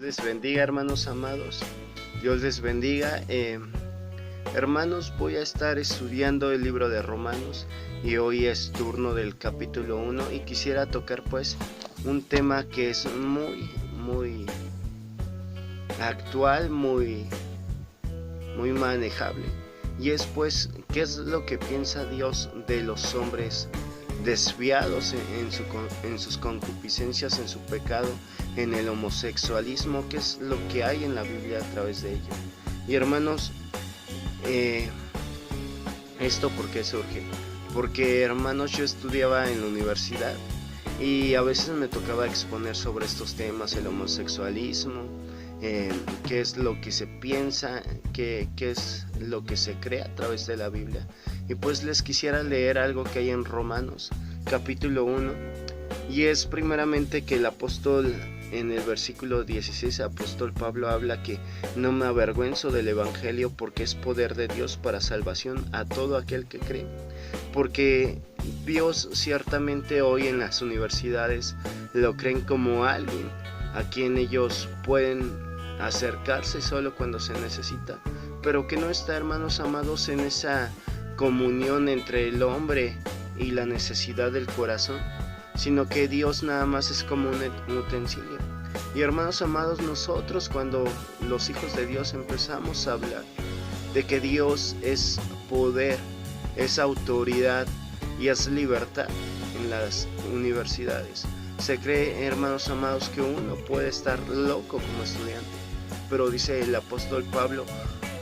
les bendiga, hermanos amados. Dios les bendiga. Hermanos, voy a estar estudiando el libro de Romanos y hoy es turno del capítulo 1 y quisiera tocar pues un tema que es muy actual, muy manejable, y es pues qué es lo que piensa Dios de los hombres desviados en sus concupiscencias, en su pecado, en el homosexualismo, qué es lo que hay en la Biblia a través de ello. Y hermanos, ¿esto por qué surge? Porque, hermanos, yo estudiaba en la universidad y a veces me tocaba exponer sobre estos temas, el homosexualismo, qué es lo que se piensa, qué es lo que se cree a través de la Biblia. Y pues les quisiera leer algo que hay en Romanos capítulo 1, y es primeramente que el apóstol, en el versículo 16, apóstol Pablo habla que no me avergüenzo del evangelio porque es poder de Dios para salvación a todo aquel que cree. Porque Dios ciertamente hoy en las universidades lo creen como alguien a quien ellos pueden acercarse solo cuando se necesita, pero que no está, hermanos amados, en esa comunión entre el hombre y la necesidad del corazón, sino que Dios nada más es como un utensilio. Y hermanos amados, nosotros cuando los hijos de Dios empezamos a hablar de que Dios es poder, es autoridad y es libertad en las universidades, se cree, hermanos amados, que uno puede estar loco como estudiante, pero dice el apóstol Pablo,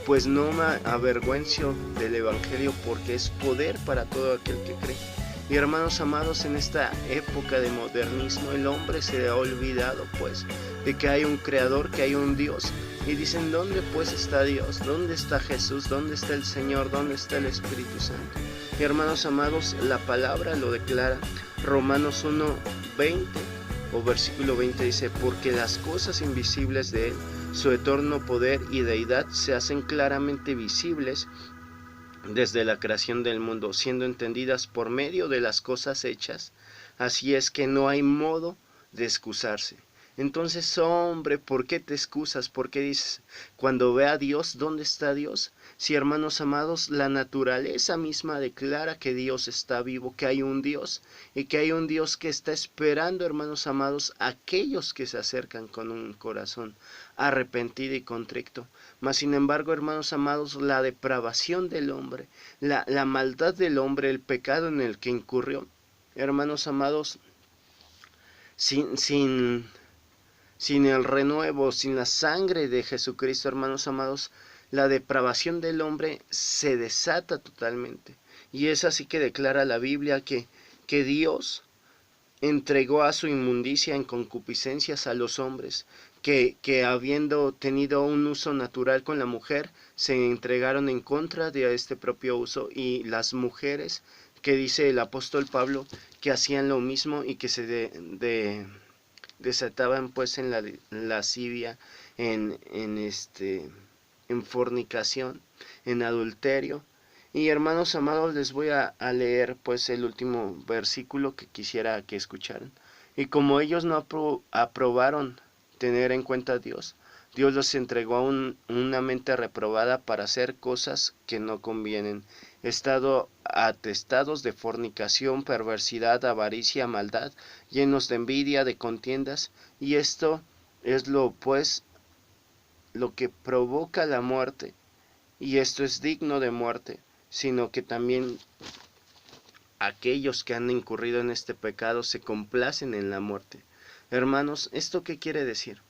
pues no me avergüenzo del evangelio porque es poder para todo aquel que cree. Y hermanos amados, en esta época de modernismo el hombre se ha olvidado pues de que hay un creador, que hay un Dios, y dicen, ¿dónde pues está Dios? ¿Dónde está Jesús? ¿Dónde está el Señor? ¿Dónde está el Espíritu Santo? Y hermanos amados, la palabra lo declara. Romanos 1:20 o versículo 20 dice, porque las cosas invisibles de Él, su eterno poder y deidad, se hacen claramente visibles desde la creación del mundo, siendo entendidas por medio de las cosas hechas. Así es que no hay modo de excusarse. Entonces, hombre, ¿por qué te excusas? ¿Por qué dices, cuando ve a Dios, ¿dónde está Dios? Si, hermanos amados, la naturaleza misma declara que Dios está vivo, que hay un Dios, y que hay un Dios que está esperando, hermanos amados, a aquellos que se acercan con un corazón arrepentido y contrito. Mas, sin embargo, hermanos amados, la depravación del hombre, la maldad del hombre, el pecado en el que incurrió, hermanos amados, sin el renuevo, sin la sangre de Jesucristo, hermanos amados, la depravación del hombre se desata totalmente. Y es así que declara la Biblia que Dios entregó a su inmundicia en concupiscencias a los hombres, que habiendo tenido un uso natural con la mujer, se entregaron en contra de este propio uso, y las mujeres, que dice el apóstol Pablo, que hacían lo mismo y que se desataban pues en la lascivia, en fornicación, en adulterio. Y hermanos amados, les voy a leer pues el último versículo que quisiera que escucharan. Y como ellos no aprobaron tener en cuenta a Dios, Dios los entregó a una mente reprobada para hacer cosas que no convienen, estado atestados de fornicación, perversidad, avaricia, maldad, llenos de envidia, de contiendas, y esto es lo que provoca la muerte, y esto es digno de muerte, sino que también aquellos que han incurrido en este pecado se complacen en la muerte. Hermanos, ¿esto qué quiere decir?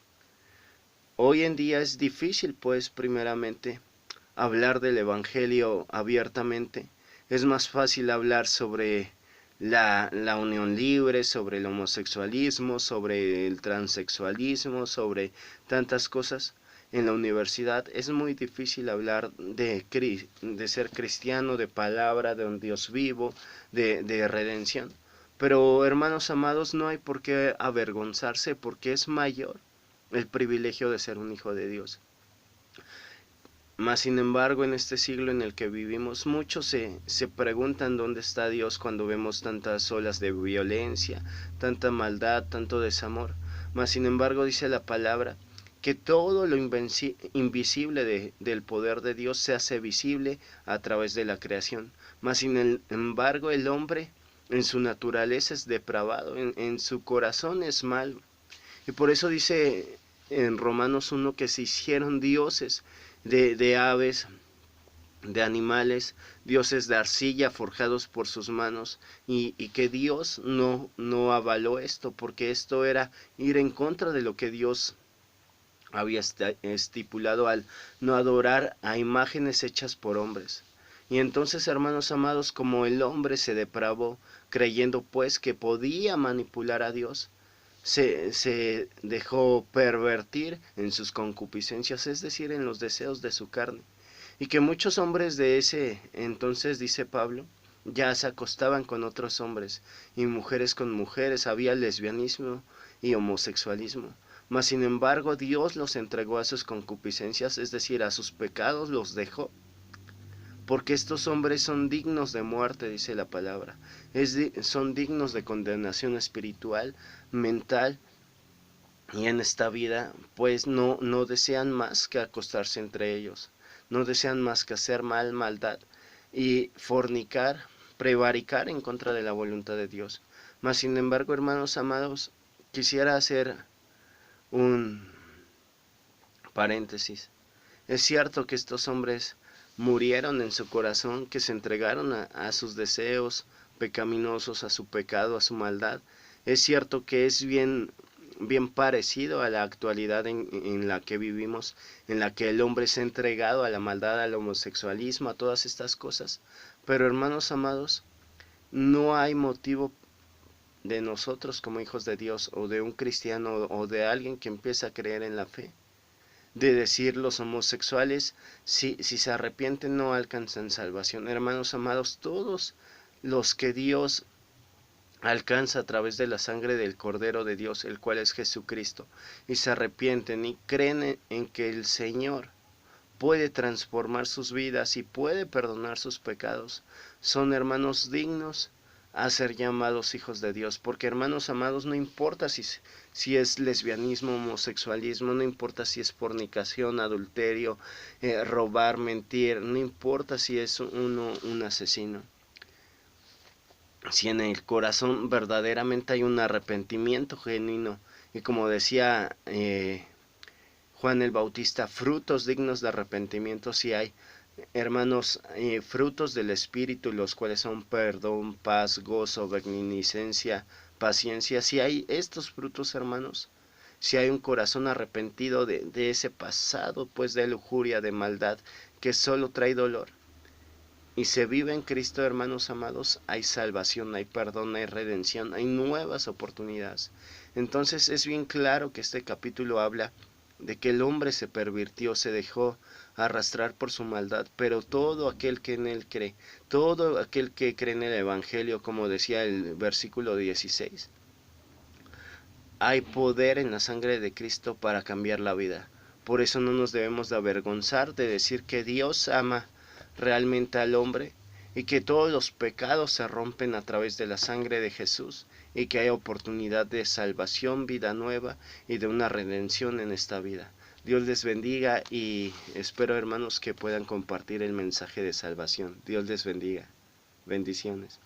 Hoy en día es difícil, pues, primeramente, hablar del Evangelio abiertamente. Es más fácil hablar sobre la unión libre, sobre el homosexualismo, sobre el transexualismo, sobre tantas cosas. En la universidad es muy difícil hablar de ser cristiano, de palabra, de un Dios vivo, de redención. Pero, hermanos amados, no hay por qué avergonzarse, porque es mayor el privilegio de ser un hijo de Dios. Mas, sin embargo, en este siglo en el que vivimos, muchos se preguntan dónde está Dios cuando vemos tantas olas de violencia, tanta maldad, tanto desamor. Mas, sin embargo, dice la palabra que todo lo invisible del poder de Dios se hace visible a través de la creación. Mas sin embargo el hombre en su naturaleza es depravado, en su corazón es malo. Y por eso dice en Romanos 1 que se hicieron dioses de aves, de animales, dioses de arcilla forjados por sus manos, y que Dios no avaló esto, porque esto era ir en contra de lo que Dios había estipulado al no adorar a imágenes hechas por hombres. Y entonces, hermanos amados, como el hombre se depravó, creyendo pues que podía manipular a Dios, se dejó pervertir en sus concupiscencias, es decir, en los deseos de su carne. Y que muchos hombres de ese entonces, dice Pablo, ya se acostaban con otros hombres, y mujeres con mujeres, había lesbianismo y homosexualismo. Mas sin embargo Dios los entregó a sus concupiscencias, es decir, a sus pecados los dejó, porque estos hombres son dignos de muerte, dice la palabra, son dignos de condenación espiritual, mental, y en esta vida pues no desean más que acostarse entre ellos, no desean más que hacer maldad y fornicar, prevaricar en contra de la voluntad de Dios. Mas sin embargo, hermanos amados, quisiera hacer un paréntesis. Es cierto que estos hombres murieron en su corazón, que se entregaron a sus deseos pecaminosos, a su pecado, a su maldad. Es cierto que es bien parecido a la actualidad en la que vivimos, en la que el hombre se ha entregado a la maldad, al homosexualismo, a todas estas cosas. Pero hermanos amados, no hay motivo de nosotros como hijos de Dios, o de un cristiano, o de alguien que empieza a creer en la fe, de decir los homosexuales, si se arrepienten no alcanzan salvación. Hermanos amados, todos los que Dios alcanza a través de la sangre del Cordero de Dios, el cual es Jesucristo, y se arrepienten y creen en que el Señor puede transformar sus vidas y puede perdonar sus pecados, son hermanos dignos a ser llamados hijos de Dios, porque hermanos amados, no importa si es lesbianismo, homosexualismo, no importa si es fornicación, adulterio, robar, mentir, no importa si es uno un asesino. Si en el corazón verdaderamente hay un arrepentimiento genuino, y como decía Juan el Bautista, frutos dignos de arrepentimiento si hay, hermanos, frutos del Espíritu, los cuales son perdón, paz, gozo, beneficencia, paciencia. Si hay estos frutos, hermanos, si hay un corazón arrepentido de ese pasado, pues de lujuria, de maldad, que solo trae dolor, y se vive en Cristo, hermanos amados, hay salvación, hay perdón, hay redención, hay nuevas oportunidades. Entonces es bien claro que este capítulo habla de que el hombre se pervirtió, se dejó arrastrar por su maldad, pero todo aquel que en él cree, todo aquel que cree en el Evangelio, como decía el versículo 16, hay poder en la sangre de Cristo para cambiar la vida. Por eso no nos debemos de avergonzar de decir que Dios ama realmente al hombre, y que todos los pecados se rompen a través de la sangre de Jesús, y que hay oportunidad de salvación, vida nueva y de una redención en esta vida. Dios les bendiga, y espero, hermanos, que puedan compartir el mensaje de salvación. Dios les bendiga. Bendiciones.